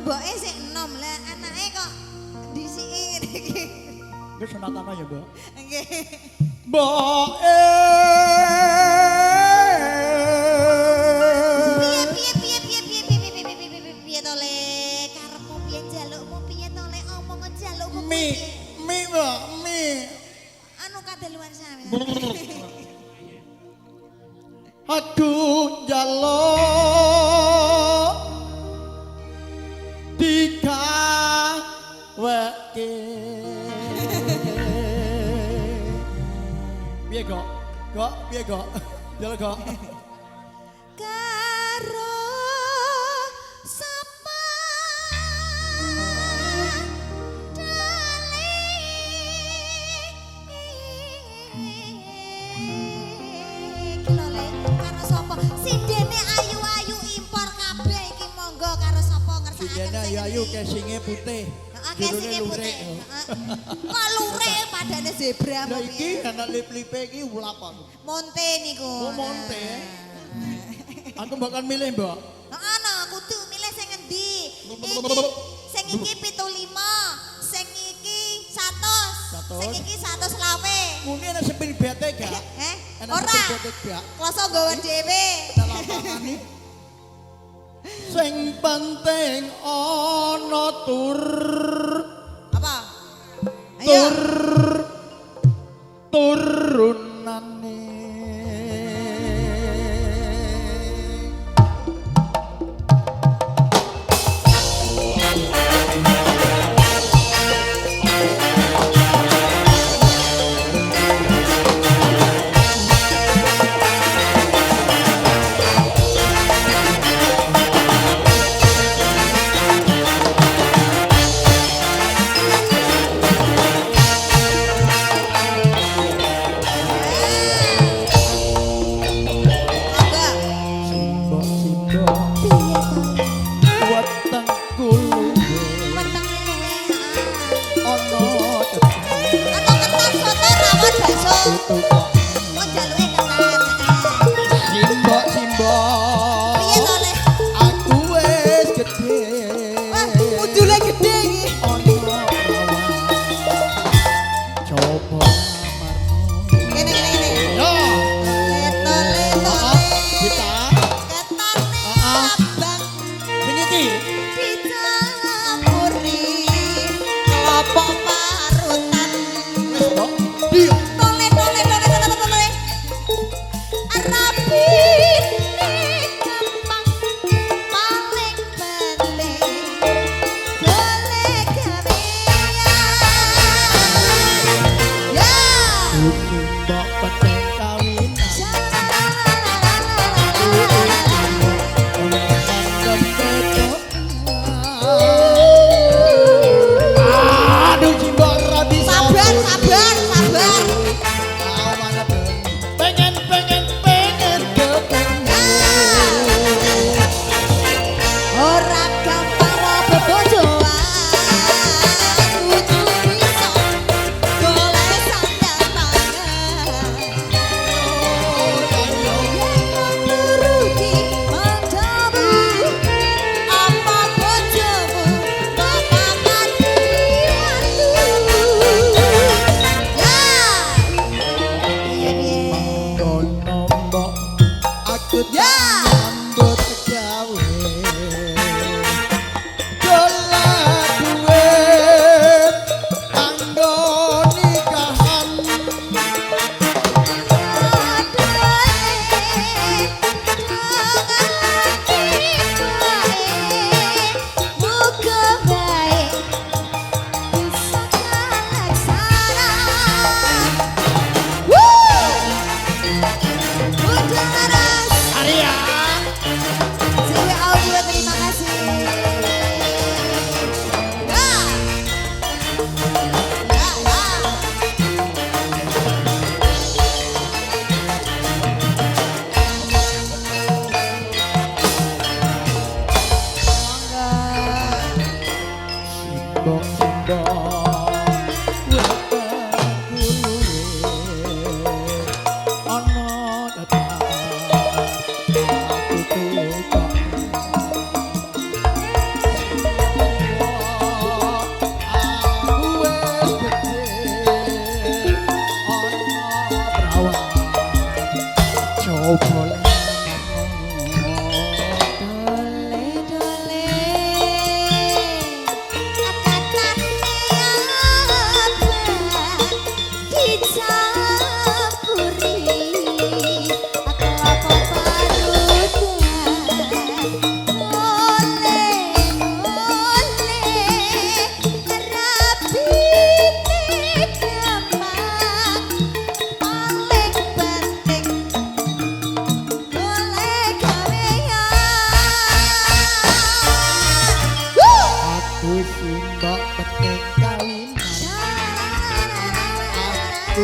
mboke sik enom lah anake kok disiki ngene iki. Wis sunatan ya, Mbak. Nggih. Mboke piye to le karepmu piye jalukmu piye to le omong jalukmu mi Mbak, mi. anu kadaluan sami. Aku njaluk dikaweke. Piye kok? Kok piye kok? Njaluk kok. Karo sapa karo sapa sidene ayu-ayu impor kabeh iki monggo karo sapa ngersakaken Sidene ayu kesinge putih. Kesine putih. Kok lurik padane zebra Lah iki anak lip-lipe iki ulapa. Monte niku. Oh monte. Aku bakal milih, Mbak. Ana kudu milih sing endi. Sing iki 75, sing iki 100, sing iki 120. Muni ana sepil bete gak? Ora. Kloso nggawa dhewe. Lapangane. Sing penting ana Apa? Ayo. Turunane. Wis mbok petik kawinan. Aku